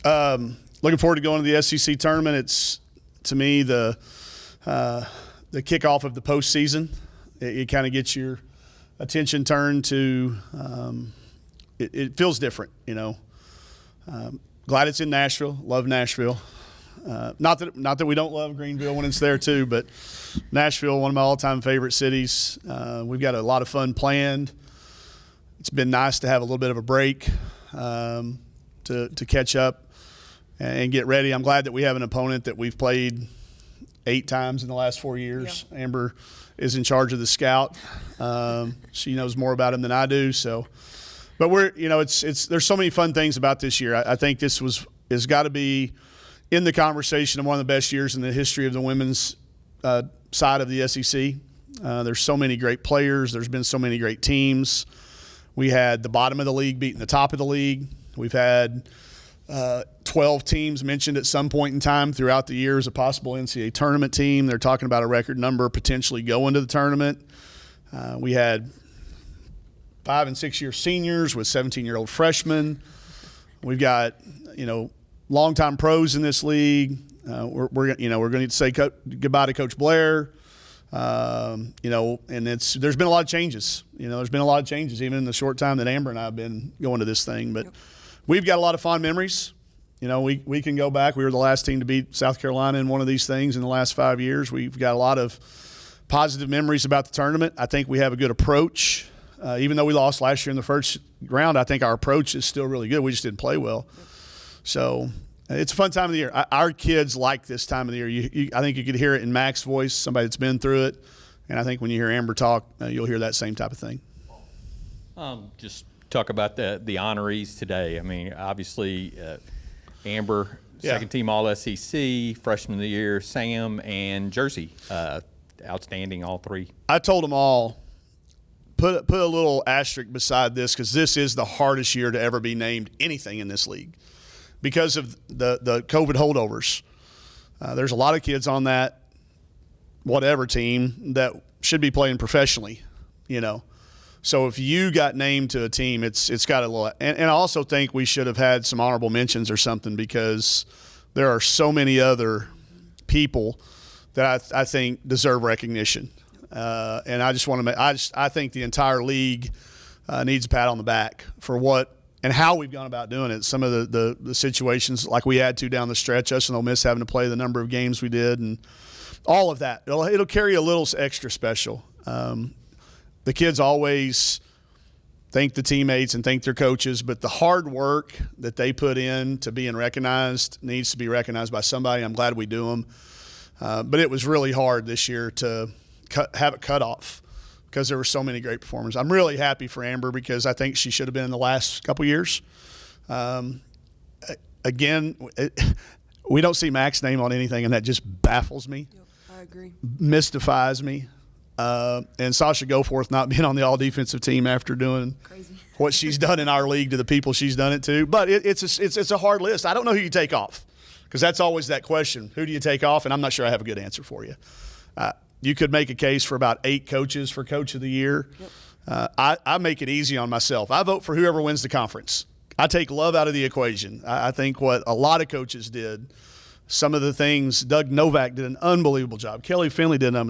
Looking forward to going to the SEC tournament. It's, to me, the kickoff of the postseason. It kind of gets your attention turned to it feels different, you know. Glad it's in Nashville. Love Nashville. Not that we don't love Greenville when it's there too, but Nashville, one of my all-time favorite cities. We've got a lot of fun planned. It's been nice to have a little bit of a break to catch up and get ready. I'm glad that we have an opponent that we've played 8 times in the last 4 years. Yep. Amber is in charge of the scout. She knows more about him than I do. So, but there's so many fun things about this year. I think this has got to be in the conversation of one of the best years in the history of the women's side of the SEC. There's so many great players. There's been so many great teams. We had the bottom of the league beating the top of the league. We've had 12 teams mentioned at some point in time throughout the year as a possible NCAA tournament team. They're talking about a record number potentially going to the tournament. We had 5- and 6-year seniors with 17-year-old freshmen. We've got, longtime pros in this league. We're going to say goodbye to Coach Blair. And there's been a lot of changes. There's been a lot of changes even in the short time that Amber and I have been going to this thing. But we've got a lot of fond memories. We can go back. We were the last team to beat South Carolina in one of these things in the last 5 years. We've got a lot of positive memories about the tournament. I think we have a good approach. Even though we lost last year in the first round, I think our approach is still really good. We just didn't play well. So it's a fun time of the year. Our kids like this time of the year. I think you could hear it in Mac's voice, somebody that's been through it. And I think when you hear Amber talk, you'll hear that same type of thing. Just talk about the honorees today. I mean, obviously, Amber, second team All-SEC, freshman of the year, Sam, and Jersey. Outstanding, all 3. I told them all, put a little asterisk beside this because this is the hardest year to ever be named anything in this league because of the COVID holdovers. There's a lot of kids on that whatever team that should be playing professionally, So if you got named to a team, it's got a little – and I also think we should have had some honorable mentions or something because there are so many other people that I think deserve recognition. And I just want to I think the entire league needs a pat on the back for what and how we've gone about doing it. Some of the situations like we had to down the stretch, us and Ole Miss having to play the number of games we did and all of that. It'll carry a little extra special. The kids always thank the teammates and thank their coaches, but the hard work that they put in to being recognized needs to be recognized by somebody. I'm glad we do them. But it was really hard this year to have it cut off because there were so many great performers. I'm really happy for Amber because I think she should have been in the last couple years. Again, we don't see Mac's name on anything, and that just baffles me. Yep, I agree. Mystifies me. And Sasha Goforth not being on the all-defensive team after doing what she's done in our league to the people she's done it to. But it's a hard list. I don't know who you take off because that's always that question. Who do you take off? And I'm not sure I have a good answer for you. You could make a case for about 8 coaches for Coach of the Year. Yep. I make it easy on myself. I vote for whoever wins the conference. I take love out of the equation. I think what a lot of coaches did – some of the things, Doug Novak did an unbelievable job. Kelly Finley did, Kim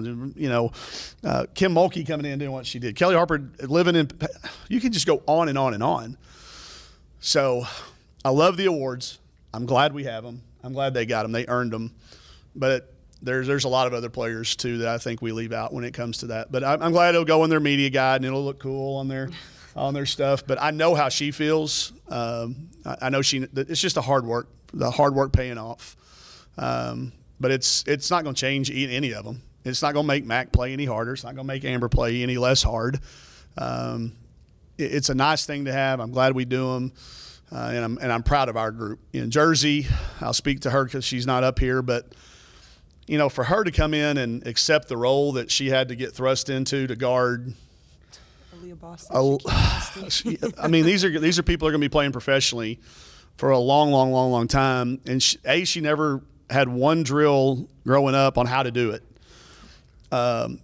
Mulkey coming in doing what she did. Kelly Harper living in – you can just go on and on and on. So I love the awards. I'm glad we have them. I'm glad they got them. They earned them. But there's a lot of other players, too, that I think we leave out when it comes to that. But I'm glad it'll go in their media guide and it'll look cool on their stuff. But I know how she feels. I know it's just the hard work paying off. But it's not going to change any of them. It's not going to make Mac play any harder. It's not going to make Amber play any less hard. It's a nice thing to have. I'm glad we do them, and I'm proud of our group. In Jersey, I'll speak to her because she's not up here, but for her to come in and accept the role that she had to get thrust into to guard. Aaliyah Boston. I mean, these are people that are going to be playing professionally for a long time, and she never had one drill growing up on how to do it.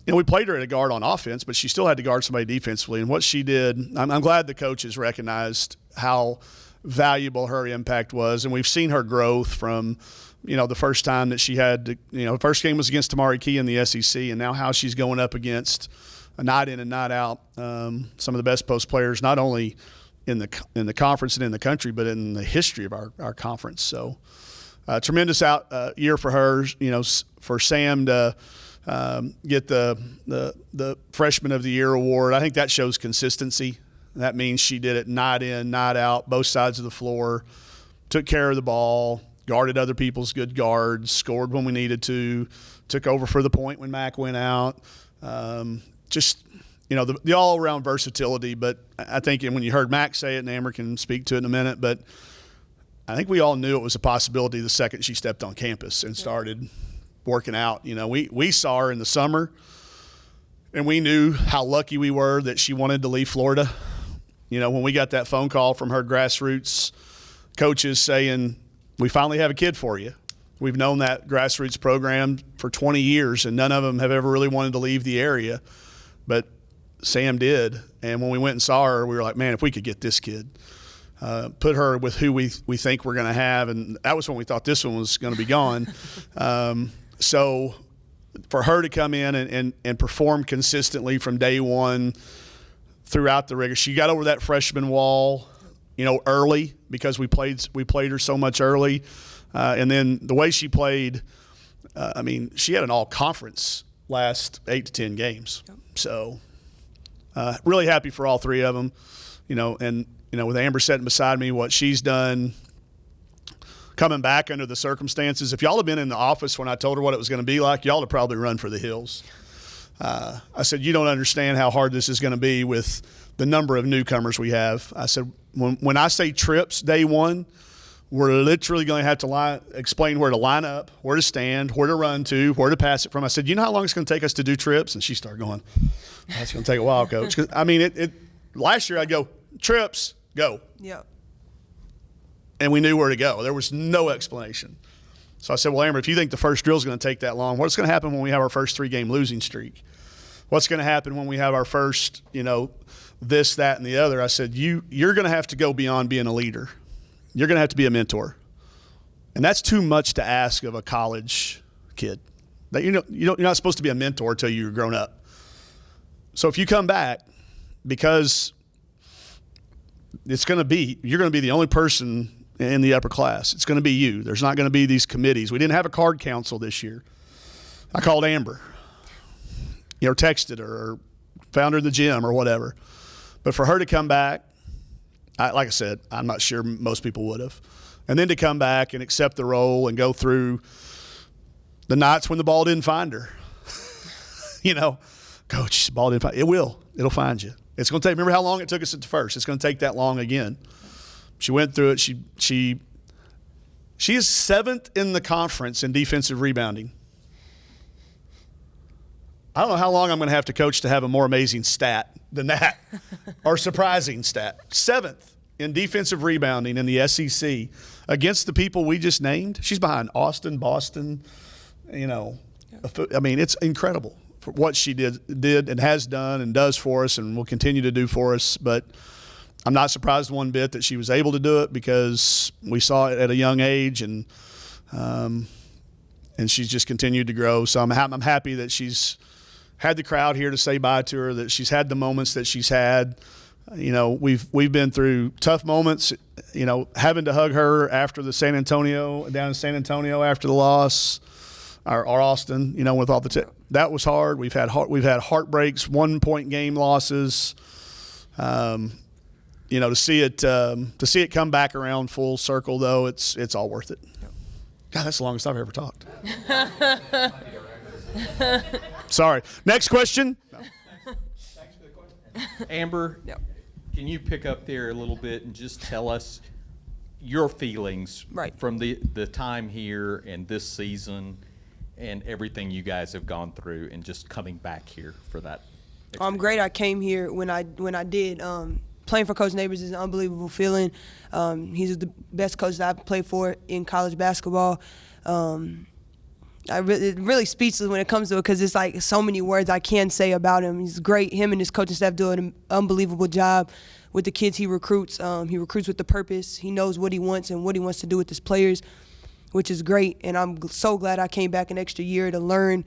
We played her at a guard on offense, but she still had to guard somebody defensively. And what she did, I'm glad the coaches recognized how valuable her impact was. And we've seen her growth from, the first time that she had, the first game was against Tamari Key in the SEC, and now how she's going up against a night in and night out some of the best post players, not only in the conference and in the country, but in the history of our conference. So tremendous year for her, for Sam to get the Freshman of the Year award. I think that shows consistency. That means she did it night in, night out, both sides of the floor, took care of the ball, guarded other people's good guards, scored when we needed to, took over for the point when Mac went out. Just, the all-around versatility. But I think when you heard Mac say it, and Amber can speak to it in a minute, but I think we all knew it was a possibility the second she stepped on campus and started working out. We saw her in the summer, and we knew how lucky we were that she wanted to leave Florida. When we got that phone call from her grassroots coaches saying, we finally have a kid for you. We've known that grassroots program for 20 years, and none of them have ever really wanted to leave the area. But Sam did. And when we went and saw her, we were like, man, if we could get this kid, put her with who we think we're going to have. And that was when we thought this one was going to be gone. So for her to come in and perform consistently from day one throughout the rigor, she got over that freshman wall, early because we played her so much early. And then the way she played, she had an all-conference last 8 to 10 games. So really happy for all three of them, and, with Amber sitting beside me, what she's done coming back under the circumstances. If y'all had been in the office when I told her what it was going to be like, y'all would probably run for the hills. I said, you don't understand how hard this is going to be with the number of newcomers we have. I said, when I say trips day one, we're literally going to have to explain where to line up, where to stand, where to run to, where to pass it from. I said, you know how long it's going to take us to do trips? And she started going, that's going to take a while, Coach. Last year I'd go, trips, go. Yep. And we knew where to go. There was no explanation. So I said, well, Amber, if you think the first drill is going to take that long, what's going to happen when we have our first 3-game losing streak? What's going to happen when we have our first, this, that, and the other? I said, you're going to have to go beyond being a leader. You're going to have to be a mentor. And that's too much to ask of a college kid. That you're not supposed to be a mentor until you're grown up. So if you come back, because you're going to be the only person in the upper class. It's going to be you. There's not going to be these committees. We didn't have a card council this year. I called Amber, texted her or found her in the gym or whatever. But for her to come back, like I said, I'm not sure most people would have. And then to come back and accept the role and go through the nights when the ball didn't find her. Coach, the ball didn't find it. It'll find you. It's going to take, remember how long it took us at the first. It's going to take that long again. She went through it. She is 7th in the conference in defensive rebounding. I don't know how long I'm going to have to coach to have a more amazing stat than that, or surprising stat. 7th in defensive rebounding in the SEC against the people we just named. She's behind Austin, Boston. It's incredible for what she did and has done and does for us and will continue to do for us. But I'm not surprised one bit that she was able to do it because we saw it at a young age, and she's just continued to grow. So I'm happy that she's had the crowd here to say bye to her, that she's had the moments that she's had. We've been through tough moments, having to hug her after the down in San Antonio after the loss, or Austin, with all that was hard. We've had heartbreaks, 1-point game losses. To see it come back around full circle, though, it's all worth it. God, that's the longest I've ever talked. Sorry. Next question. No. Thanks for the question. Amber, can you pick up there a little bit and just tell us your feelings from the time here and this season and everything you guys have gone through and just coming back here for that? I'm great. I came here when I did. Playing for Coach Neighbors is an unbelievable feeling. He's the best coach that I've played for in college basketball. really speechless when it comes to it because it's like so many words I can say about him. He's great. Him and his coaching staff do an unbelievable job with the kids he recruits. He recruits with the purpose. He knows what he wants and what he wants to do with his players, which is great. And I'm so glad I came back an extra year to learn.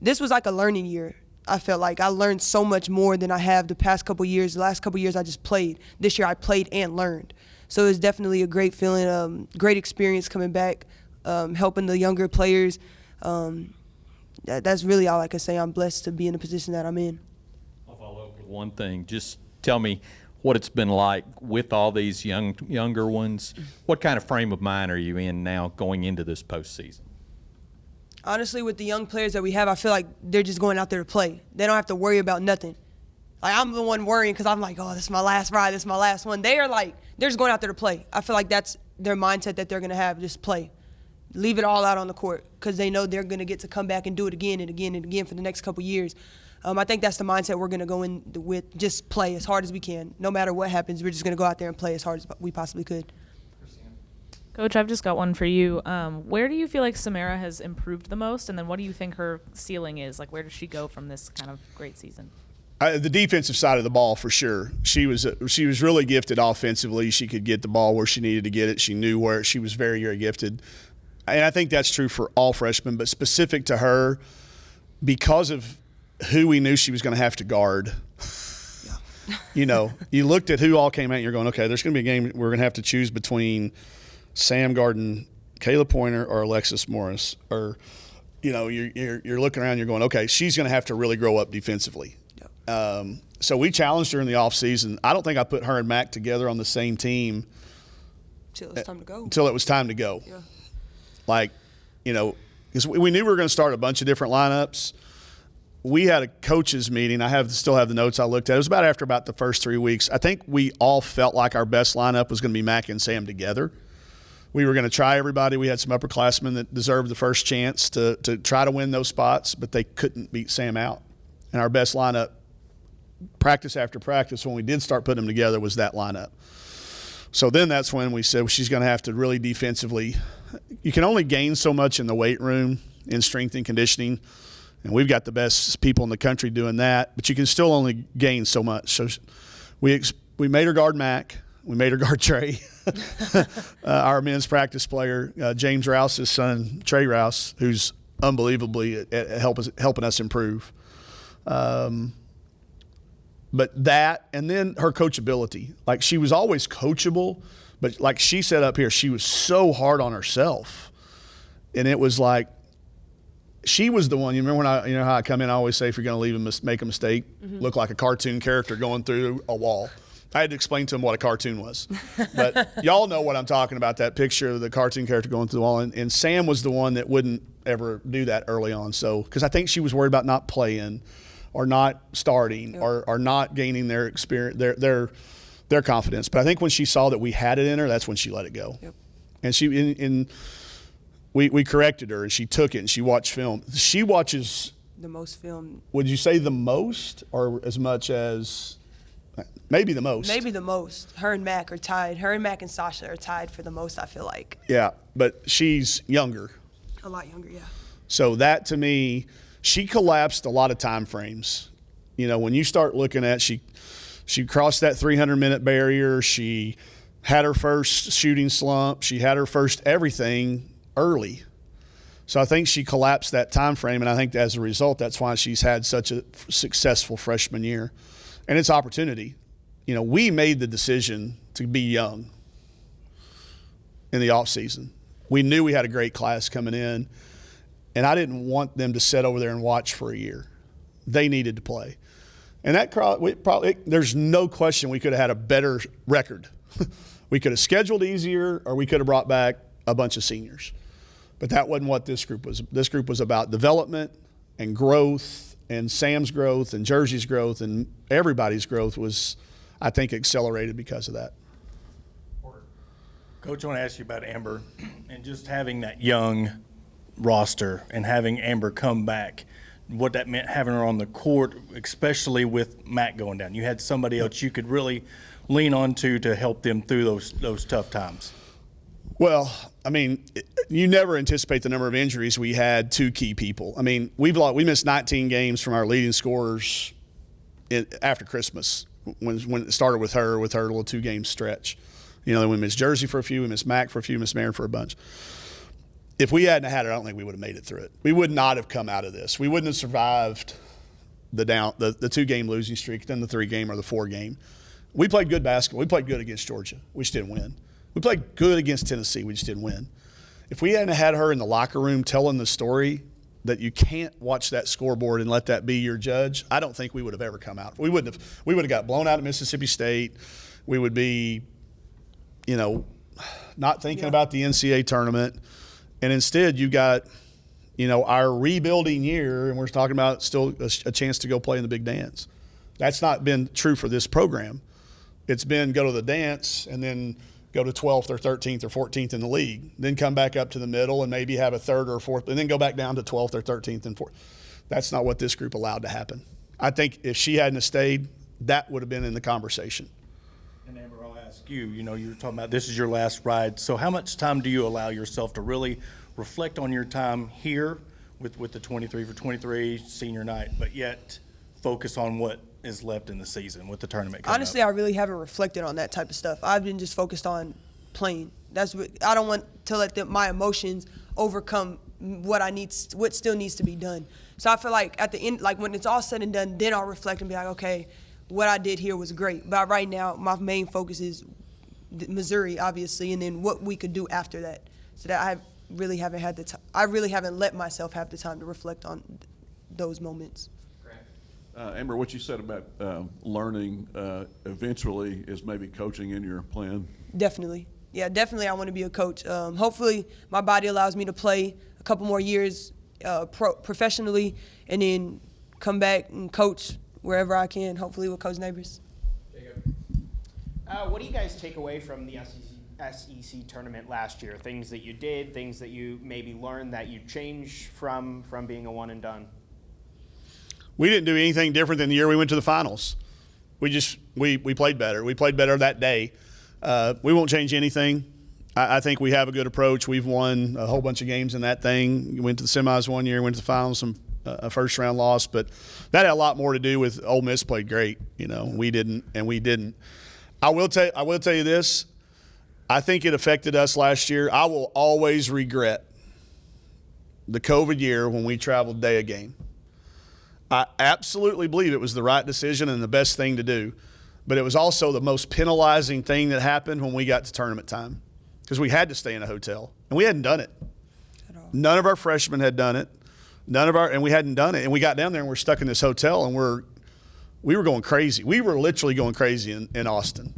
This was like a learning year. I felt like I learned so much more than I have the past couple years. The last couple years I just played. This year I played and learned. So it was definitely a great feeling, great experience coming back, helping the younger players. That's really all I can say. I'm blessed to be in the position that I'm in. I'll follow up with one thing. Just tell me what it's been like with all these younger ones. What kind of frame of mind are you in now going into this postseason? Honestly, with the young players that we have, I feel like they're just going out there to play. They don't have to worry about nothing. Like, I'm the one worrying because I'm like, oh, this is my last ride, this is my last one. They are like, they're just going out there to play. I feel like that's their mindset that they're going to have, just play. Leave it all out on the court because they know they're going to get to come back and do it again and again and again for the next couple years. I think that's the mindset we're going to go in with, just play as hard as we can. No matter what happens, we're just going to go out there and play as hard as we possibly could. Coach, I've just got one for you. Where do you feel like Samara has improved the most, and then what do you think her ceiling is? Like, where does she go from this kind of great season? The defensive side of the ball, for sure. She was really gifted offensively. She could get the ball where she needed to get it. She knew where she was very, very gifted. And I think that's true for all freshmen, but specific to her, because of who we knew she was going to have to guard. You know, you looked at who all came out and you're going, okay, there's going to be a game we're going to have to choose between Sam Garden, Kayla Pointer, or Alexis Morris. Or, you know, you're looking around, you're going, okay, she's going to have to really grow up defensively. So we challenged her in the offseason. I don't think I put her and Mac together on the same team. Until it was time to go. Until it was time to go. Yeah. Like, you know, because we knew we were going to start a bunch of different lineups. We had a coaches meeting. Still have the notes I looked at. It was after the first 3 weeks. I think we all felt like our best lineup was going to be Mac and Sam together. We were going to try everybody. We had some upperclassmen that deserved the first chance to try to win those spots, but they couldn't beat Sam out. And our best lineup, practice after practice, when we did start putting them together, was that lineup. So then that's when we said, well, she's going to have to really defensively. You can only gain so much in the weight room in strength and conditioning, and we've got the best people in the country doing that, but you can still only gain so much. So we made her guard Mac. We made her guard Trey, our men's practice player, James Rouse's son, Trey Rouse, who's unbelievably helping us improve. But that, and then her coachability. Like, she was always coachable, but like she said up here, she was so hard on herself. And it was like, she was the one. You remember when how I come in, I always say, if you're going to leave make a mistake, look like a cartoon character going through a wall. I had to explain to them what a cartoon was. But y'all know what I'm talking about, that picture of the cartoon character going through the wall. And Sam was the one that wouldn't ever do that early on. So, because I think she was worried about not playing or not starting or not gaining their experience, their confidence. But I think when she saw that we had it in her, that's when she let it go. Yep. And we corrected her, and she took it, and she watched film. She watches the most film. Would you say the most, or as much as maybe the most? Maybe the most. Her and Mac are tied. Her and Mac and Sasha are tied for the most, I feel like. Yeah, but she's younger. A lot younger, yeah. So that, to me, she collapsed a lot of time frames. You know, when you start looking at, she crossed that 300-minute barrier. She had her first shooting slump. She had her first everything early. So I think she collapsed that time frame, and I think as a result, that's why she's had such a successful freshman year. And it's opportunity. You know, we made the decision to be young in the offseason. We knew we had a great class coming in, and I didn't want them to sit over there and watch for a year. They needed to play. And that there's no question we could have had a better record. We could have scheduled easier, or we could have brought back a bunch of seniors. But that wasn't what this group was. This group was about development and growth, and Sam's growth and Jersey's growth, and everybody's growth was, I think, accelerated because of that. Coach, I want to ask you about Amber and just having that young roster and having Amber come back, what that meant having her on the court, especially with Matt going down. You had somebody else you could really lean on to help them through those tough times. Well, I mean, you never anticipate the number of injuries we had to key people. I mean, we missed 19 games from our leading scorers after Christmas when it started with her little 2-game stretch. You know, then we missed Jersey for a few, we missed Mac for a few, missed Marin for a bunch. If we hadn't had it, I don't think we would have made it through it. We would not have come out of this. We wouldn't have survived the 2-game losing streak, then the 3-game or the 4-game. We played good basketball. We played good against Georgia. We just didn't win. We played good against Tennessee. We just didn't win. If we hadn't had her in the locker room telling the story that you can't watch that scoreboard and let that be your judge, I don't think we would have ever come out. We would have got blown out at Mississippi State. We would be, you know, not thinking about the NCAA tournament. And instead, you got, you know, our rebuilding year, and we're talking about still a chance to go play in the big dance. That's not been true for this program. It's been go to the dance and then go to 12th or 13th or 14th in the league, then come back up to the middle and maybe have a 3rd or 4th, and then go back down to 12th or 13th and 4th. That's not what this group allowed to happen. I think if she hadn't stayed, that would have been in the conversation. And Amber, I'll ask you, you know, you were talking about this is your last ride. So how much time do you allow yourself to really reflect on your time here with the 23 for 23 senior night, but yet focus on what is left in the season with the tournament coming Honestly, up? I really haven't reflected on that type of stuff. I've been just focused on playing. That's what I don't want to let my emotions overcome what still needs to be done. So I feel like at the end, like when it's all said and done, then I'll reflect and be like, okay, what I did here was great. But right now, my main focus is Missouri, obviously, and then what we could do after that. So that I really haven't had the time. I really haven't let myself have the time to reflect on those moments. Amber, what you said about learning eventually is maybe coaching in your plan? Definitely. Yeah, definitely I want to be a coach. Hopefully my body allows me to play a couple more years professionally and then come back and coach wherever I can, hopefully with Coach Neighbors. What do you guys take away from the SEC tournament last year? Things that you did, things that you maybe learned that you changed from being a one and done? We didn't do anything different than the year we went to the finals. We played better. We played better that day. We won't change anything. I think we have a good approach. We've won a whole bunch of games in that thing. We went to the semis one year, went to the finals, a first-round loss. But that had a lot more to do with Ole Miss played great. You know, we didn't. I will tell you this. I think it affected us last year. I will always regret the COVID year when we traveled day a game. I absolutely believe it was the right decision and the best thing to do, but it was also the most penalizing thing that happened when we got to tournament time because we had to stay in a hotel, and we hadn't done it. At all. None of our freshmen had done it. And we hadn't done it, and we got down there and we're stuck in this hotel, and we were going crazy. We were literally going crazy in Austin.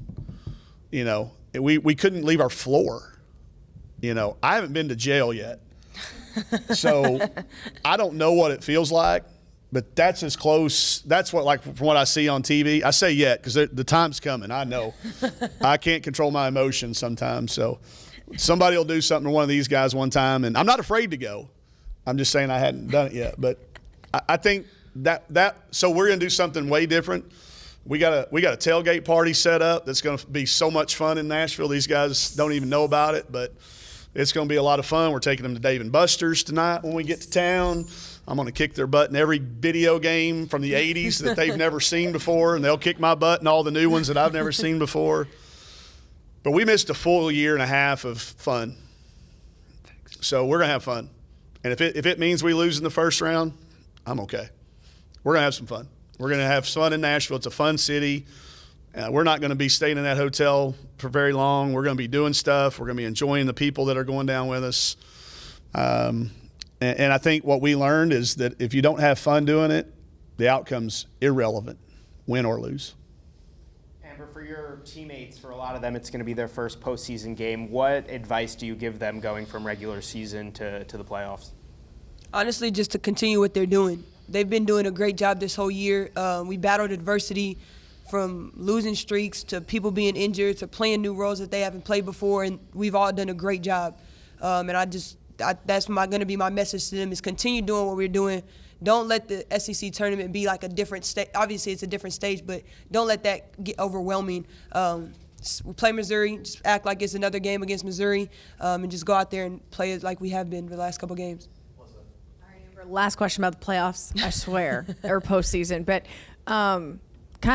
You know, we couldn't leave our floor. You know, I haven't been to jail yet, so I don't know what it feels like. But that's as close. That's what, like, from what I see on TV. I say yet because the time's coming. I know. I can't control my emotions sometimes. So somebody will do something to one of these guys one time, and I'm not afraid to go. I'm just saying I hadn't done it yet. But I think that so we're going to do something way different. We got a tailgate party set up that's going to be so much fun in Nashville. These guys don't even know about it, but it's going to be a lot of fun. We're taking them to Dave & Buster's tonight when we get to town. I'm going to kick their butt in every video game from the 80s that they've never seen before, and they'll kick my butt in all the new ones that I've never seen before. But we missed a full year and a half of fun. So we're going to have fun. And if it means we lose in the first round, I'm okay. We're going to have some fun. We're going to have fun in Nashville. It's a fun city. We're not going to be staying in that hotel for very long. We're going to be doing stuff. We're going to be enjoying the people that are going down with us. And I think what we learned is that if you don't have fun doing it, the outcome's irrelevant, win or lose. Amber, for your teammates, for a lot of them, it's going to be their first postseason game. What advice do you give them going from regular season to the playoffs? Honestly, just to continue what they're doing. They've been doing a great job this whole year. We battled adversity from losing streaks to people being injured to playing new roles that they haven't played before, and we've all done a great job. And that's going to be my message to them is continue doing what we're doing. Don't let the SEC tournament be like a different stage. Obviously, it's a different stage, but don't let that get overwhelming. We play Missouri, just act like it's another game against Missouri, and just go out there and play it like we have been the last couple games. All right, Amber, last question about the playoffs, I swear, or postseason. But kind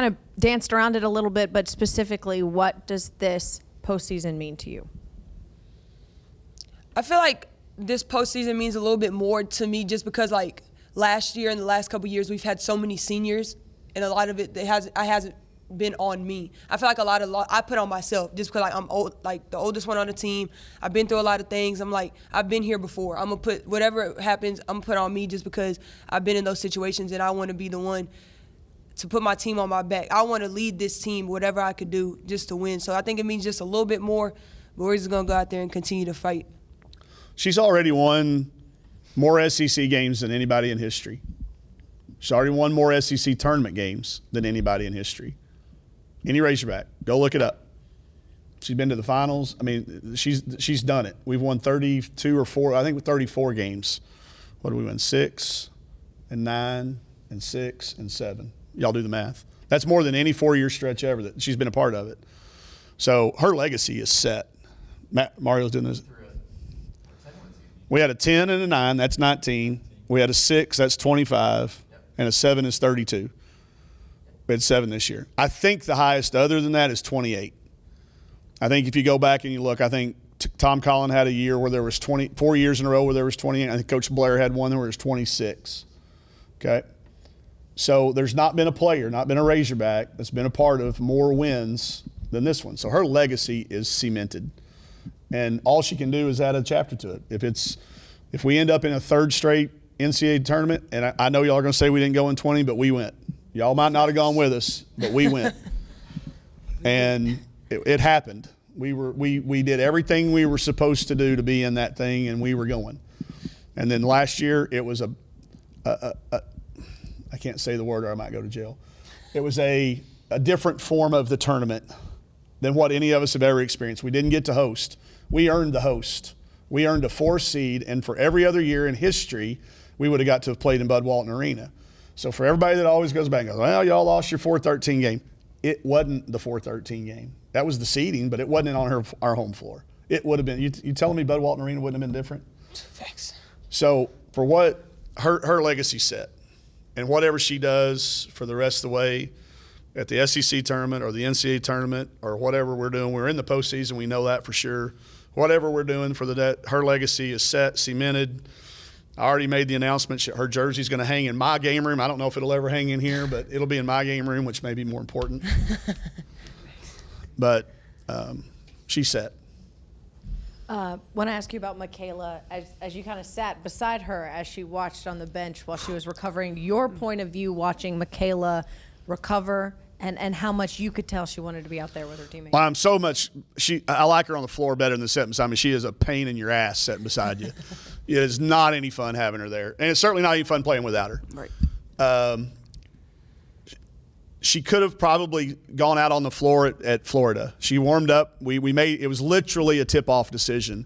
of danced around it a little bit, but specifically, what does this postseason mean to you? I feel like this postseason means a little bit more to me just because, like, last year and the last couple years, we've had so many seniors, and a lot of it hasn't been on me. I feel like I put on myself just because, like, I'm old, like the oldest one on the team. I've been through a lot of things. I'm like, I've been here before. I'm gonna put whatever happens, I'm gonna put on me just because I've been in those situations, and I want to be the one to put my team on my back. I want to lead this team, whatever I could do, just to win. So I think it means just a little bit more, but we're just gonna go out there and continue to fight. She's already won more SEC games than anybody in history. She's already won more SEC tournament games than anybody in history. Any Razorback, go look it up. She's been to the finals. I mean, she's done it. We've won 32 or 4, I think 34 games. What did we win? 6 and 9 and 6 and 7. Y'all do the math. That's more than any 4-year stretch ever that she's been a part of it. So her legacy is set. Mario's doing this. We had a 10 and a 9, that's 19. We had a 6, that's 25. And a 7 is 32. We had 7 this year. I think the highest other than that is 28. I think if you go back and you look, I think Tom Collin had a year where there was 4 years in a row where there was 28. I think Coach Blair had one where there was 26. Okay? So there's not been a player, not been a Razorback that's been a part of more wins than this one. So her legacy is cemented. And all she can do is add a chapter to it. If we end up in a third straight NCAA tournament, and I know y'all are going to say we didn't go in 20, but we went. Y'all might not have gone with us, but we went. And it happened. We did everything we were supposed to do to be in that thing, and we were going. And then last year, it was I can't say the word or I might go to jail. It was a different form of the tournament than what any of us have ever experienced. We didn't get to host. We earned the host. We earned a 4 seed, and for every other year in history, we would have got to have played in Bud Walton Arena. So for everybody that always goes back and goes, well, y'all lost your 4-13 game. It wasn't the 4-13 game. That was the seeding, but it wasn't on our home floor. It would have been. You telling me Bud Walton Arena wouldn't have been different? Facts. So for what her legacy set, and whatever she does for the rest of the way at the SEC tournament or the NCAA tournament or whatever we're doing, we're in the postseason. We know that for sure. Whatever we're doing for her legacy is set, cemented. I already made the announcement. Her jersey's going to hang in my game room. I don't know if it'll ever hang in here, but it'll be in my game room, which may be more important. But she's set. Want to ask you about Michaela, as you kind of sat beside her as she watched on the bench while she was recovering, your point of view watching Michaela recover and how much you could tell she wanted to be out there with her teammates. Well, I'm so much I like her on the floor better than sitting beside me. She is a pain in your ass sitting beside you. It is not any fun having her there. And it's certainly not any fun playing without her. Right. She could have probably gone out on the floor at Florida. She warmed up. We made it was literally a tip-off decision.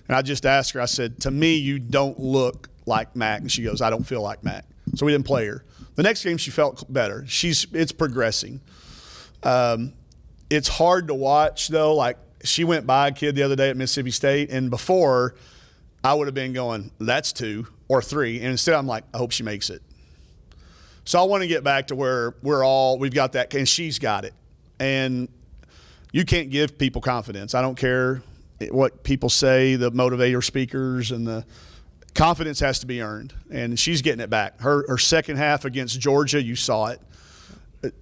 And I just asked her, I said, to me, you don't look like Mac. And she goes, I don't feel like Mac. So we didn't play her. The next game she felt better. It's progressing. It's hard to watch, though. Like, she went by a kid the other day at Mississippi State, and before I would have been going, that's 2 or 3. And instead I'm like, I hope she makes it. So I want to get back to where we've got that, and she's got it. And you can't give people confidence. I don't care what people say, the motivator speakers, and the confidence has to be earned. And she's getting it back. Her second half against Georgia, you saw it.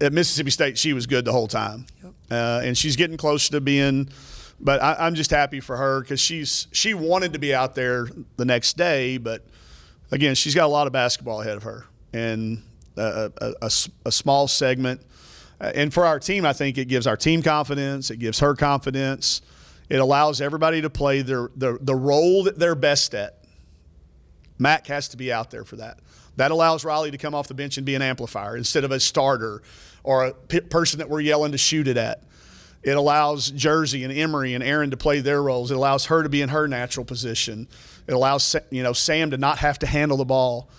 At Mississippi State, she was good the whole time. Yep. And she's getting close to being – but I'm just happy for her because she wanted to be out there the next day. But, again, she's got a lot of basketball ahead of her. And a small segment. And for our team, I think it gives our team confidence. It gives her confidence. It allows everybody to play the role that they're best at. Mac has to be out there for that. That allows Riley to come off the bench and be an amplifier instead of a starter or a person that we're yelling to shoot it at. It allows Jersey and Emory and Aaron to play their roles. It allows her to be in her natural position. It allows Sam to not have to handle the ball.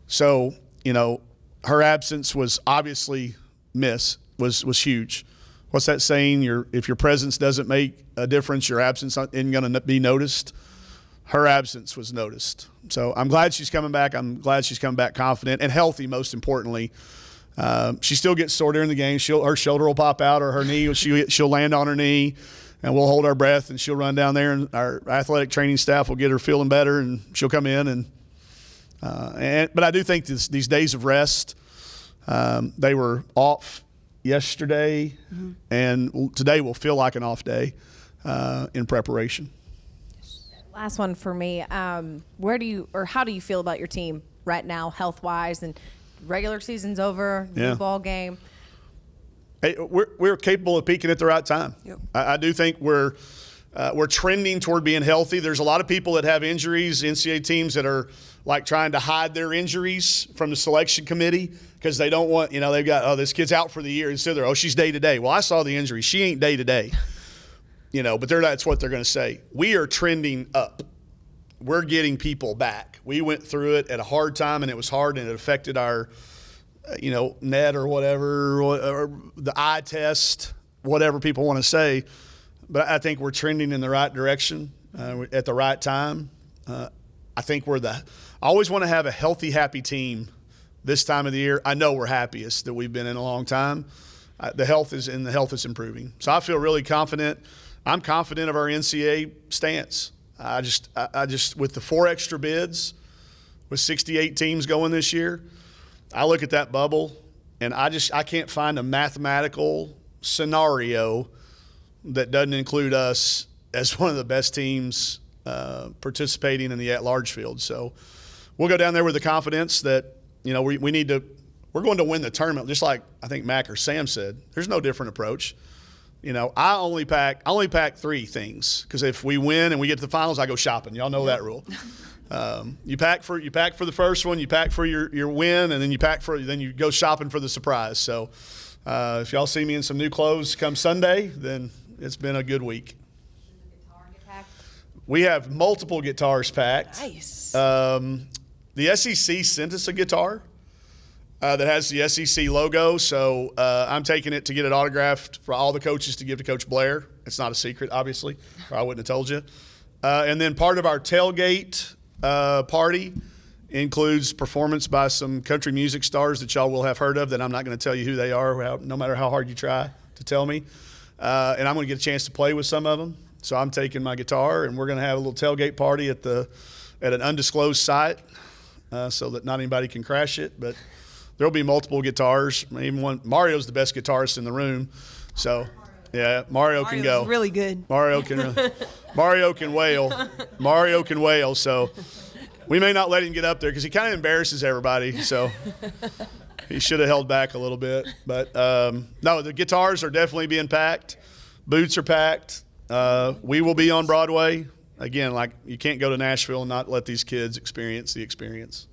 So, her absence was obviously was huge. what's that saying? If your presence doesn't make a difference, your absence isn't going to be noticed. Her absence was noticed. So I'm glad she's coming back. I'm glad she's coming back confident and healthy, most importantly. She still gets sore during the game. Her shoulder will pop out or her knee. She'll land on her knee, and we'll hold our breath, and she'll run down there, and our athletic training staff will get her feeling better, and she'll come in. But I do think these days of rest, they were off yesterday, and today will feel like an off day in preparation. Last one for me. How do you feel about your team right now, health-wise, and regular season's over, new ball game? Hey, we're capable of peaking at the right time. Yep. I do think we're trending toward being healthy. There's a lot of people that have injuries, NCAA teams that are like trying to hide their injuries from the selection committee because they don't want, they've got, this kid's out for the year. Instead they're, she's day to day. Well, I saw the injury. She ain't day to day. But that's what they're going to say. We are trending up. We're getting people back. We went through it at a hard time, and it was hard, and it affected our, net or whatever, or the eye test, whatever people want to say. But I think we're trending in the right direction at the right time. I think I always want to have a healthy, happy team this time of the year. I know we're happiest that we've been in a long time. The health is improving. So I feel really confident. I'm confident of our NCAA stance. I just with the 4 extra bids, with 68 teams going this year, I look at that bubble, and I can't find a mathematical scenario that doesn't include us as one of the best teams participating in the at-large field. So we'll go down there with the confidence that we're going to win the tournament, just like I think Mac or Sam said. There's no different approach. I only pack 3 things because if we win and we get to the finals, I go shopping. Y'all know that rule. You pack for the first one, you pack for your win, and then you go shopping for the surprise. So if y'all see me in some new clothes come Sunday, then it's been a good week. We have multiple guitars packed. Nice. The SEC sent us a guitar that has the SEC logo, so I'm taking it to get it autographed for all the coaches to give to Coach Blair. It's not a secret, obviously, or I wouldn't have told you. And then part of our tailgate party includes performance by some country music stars that y'all will have heard of that I'm not going to tell you who they are, no matter how hard you try to tell me. And I'm going to get a chance to play with some of them. So I'm taking my guitar, and we're going to have a little tailgate party at an undisclosed site so that not anybody can crash it. But there will be multiple guitars. Even one. Mario's the best guitarist in the room. So, yeah, Mario can go. Mario's really good. Mario can wail. Mario can wail. So we may not let him get up there because he kind of embarrasses everybody. So he should have held back a little bit. But, no, the guitars are definitely being packed. Boots are packed. We will be on Broadway. Again, like you can't go to Nashville and not let these kids experience the experience.